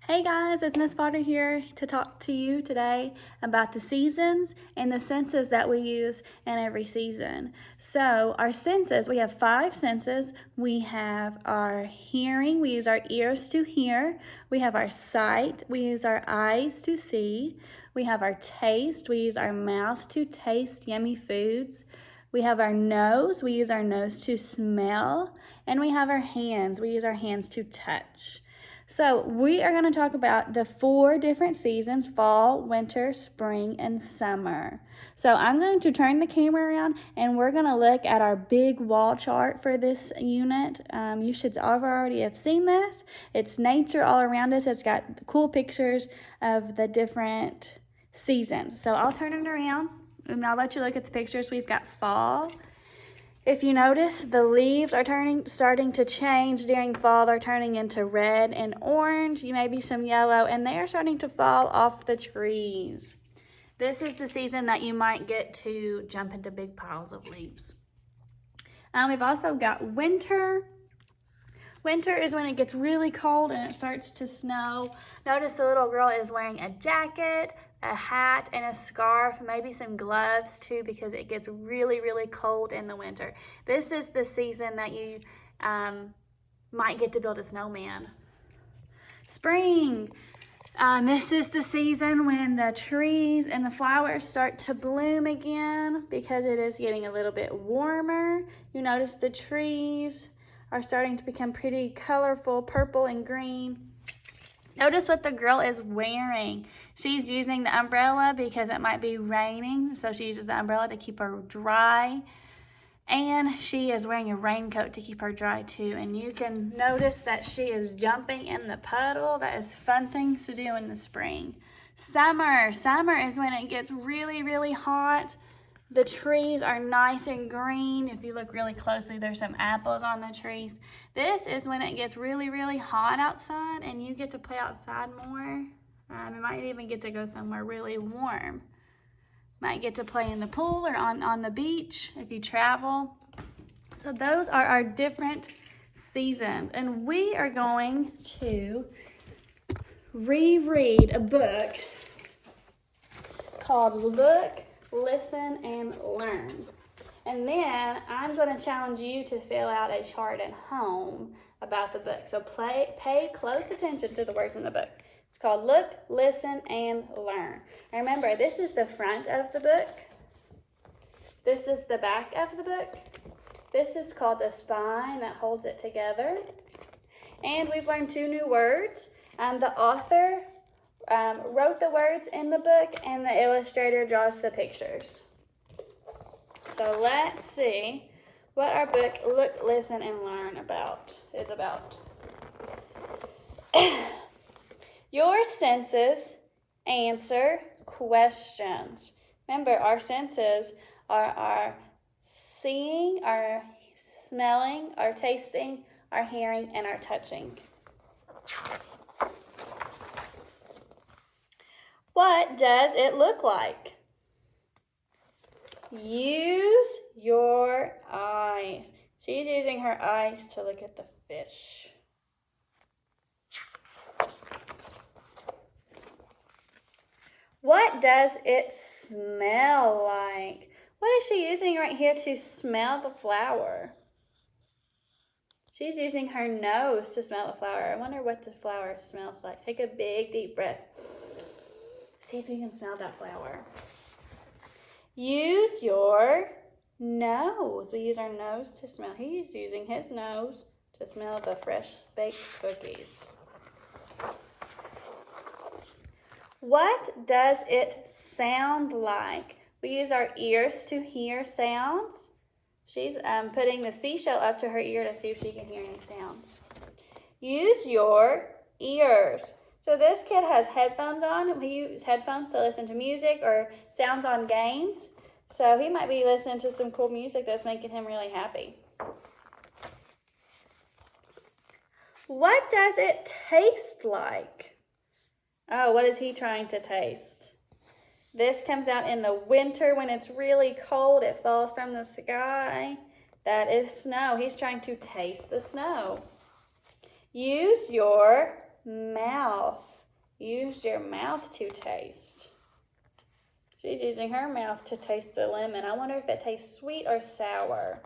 Hey guys, it's Miss Potter here to talk to you today about the seasons and the senses that we use in every season. So, our senses, we have 5 senses. We have our hearing, we use our ears to hear. We have our sight, we use our eyes to see. We have our taste, we use our mouth to taste yummy foods. We have our nose, we use our nose to smell. And we have our hands, we use our hands to touch. So we are going to talk about the 4 different seasons: fall, winter, spring, and summer. So I'm going to turn the camera around and we're going to look at our big wall chart for this unit. You should already have seen this. It's nature all around us. It's got cool pictures of the different seasons. So I'll turn it around and I'll let you look at the pictures. We've got fall. If you notice, the leaves are starting to change during fall. They're turning into red and orange, maybe some yellow, and they are starting to fall off the trees. This is the season that you might get to jump into big piles of leaves. We've also got winter. Winter is when it gets really cold and it starts to snow. Notice the little girl is wearing a jacket, a hat, and a scarf, maybe some gloves too, because it gets really, really cold in the winter. This is the season that you might get to build a snowman. Spring. This is the season when the trees and the flowers start to bloom again because it is getting a little bit warmer. You notice the trees are starting to become pretty colorful, purple and green. Notice what the girl is wearing. She's using the umbrella because it might be raining, so she uses the umbrella to keep her dry. And she is wearing a raincoat to keep her dry too. And you can notice that she is jumping in the puddle. That is fun things to do in the spring. Summer. Summer is when it gets really, really hot. The trees are nice and green. If you look really closely, there's some apples on the trees. This is when it gets really, really hot outside and you get to play outside more. You might even get to go somewhere really warm. Might get to play in the pool or on the beach if you travel. So those are our different seasons. And we are going to reread a book called Look, Listen, and Learn. And then I'm going to challenge you to fill out a chart at home about the book. So pay close attention to the words in the book. It's called Look, Listen, and Learn. And remember, this is the front of the book. This is the back of the book. This is called the spine that holds it together. And we've learned 2 new words. The author wrote the words in the book and the illustrator draws the pictures. So let's see what our book Look, Listen, and Learn is about. Your senses answer questions. Remember, our senses are our seeing, our smelling, our tasting, our hearing, and our touching. What does it look like? Use your eyes. She's using her eyes to look at the fish. What does it smell like? What is she using right here to smell the flower? She's using her nose to smell the flower. I wonder what the flower smells like. Take a big, deep breath. See if you can smell that flower. Use your nose. We use our nose to smell. He's using his nose to smell the fresh baked cookies. What does it sound like? We use our ears to hear sounds. She's putting the seashell up to her ear to see if she can hear any sounds. Use your ears. So this kid has headphones on. We use headphones to listen to music or sounds on games. So he might be listening to some cool music that's making him really happy. What does it taste like? Oh, what is he trying to taste? This comes out in the winter when it's really cold. It falls from the sky. That is snow. He's trying to taste the snow. Use your mouth. Use your mouth to taste. She's using her mouth to taste the lemon. I wonder if it tastes sweet or sour.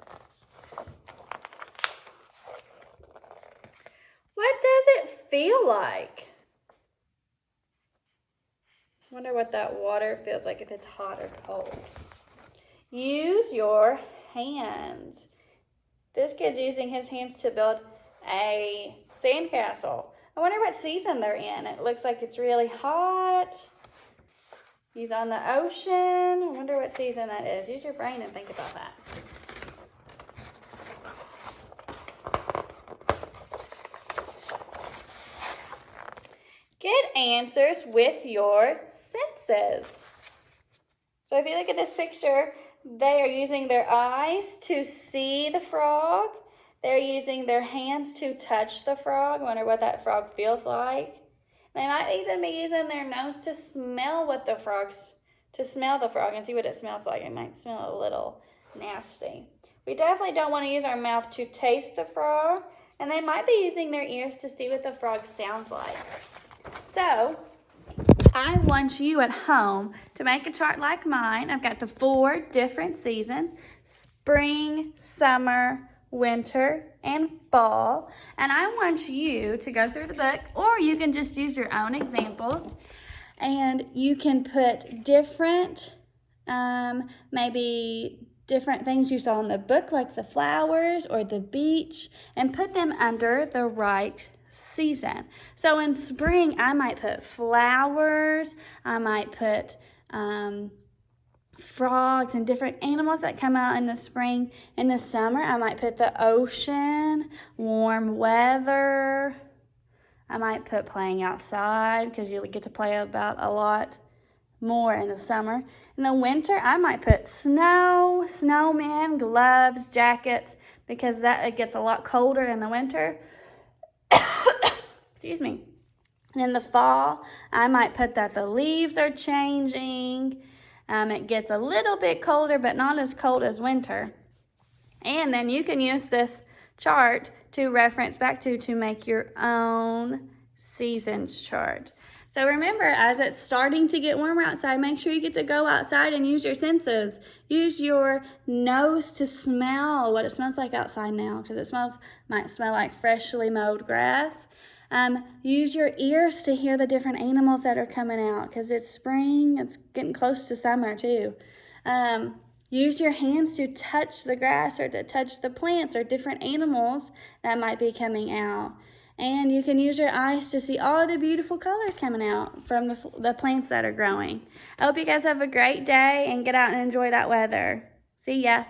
What does it feel like? I wonder what that water feels like, if it's hot or cold. Use your hands. This kid's using his hands to build a sandcastle. I wonder what season they're in. It looks like it's really hot. He's on the ocean. I wonder what season that is. Use your brain and think about that. Get answers with your senses. So if you look at this picture, they are using their eyes to see the frog. They're using their hands to touch the frog. I wonder what that frog feels like. They might even be using their nose to smell the frog and see what it smells like. It might smell a little nasty. We definitely don't want to use our mouth to taste the frog, and they might be using their ears to see what the frog sounds like. So, I want you at home to make a chart like mine. I've got the 4 different seasons: spring, summer, winter, and fall. And I want you to go through the book, or you can just use your own examples. And you can put different, maybe different things you saw in the book, like the flowers or the beach, and put them under the right season. So in spring, I might put flowers, I might put frogs and different animals that come out in the spring. In the summer, I might put the ocean, warm weather. I might put playing outside, because you get to play about a lot more in the summer. In the winter, I might put snow, snowmen, gloves, jackets, because it gets a lot colder in the winter. Excuse me. And in the fall, I might put that the leaves are changing. It gets a little bit colder, but not as cold as winter. And then you can use this chart to reference back to make your own seasons chart. So remember, as it's starting to get warmer outside, make sure you get to go outside and use your senses. Use your nose to smell what it smells like outside now, because it might smell like freshly mowed grass. Use your ears to hear the different animals that are coming out, because it's spring, it's getting close to summer too. Use your hands to touch the grass or to touch the plants or different animals that might be coming out. And you can use your eyes to see all the beautiful colors coming out from the plants that are growing. I hope you guys have a great day and get out and enjoy that weather. See ya.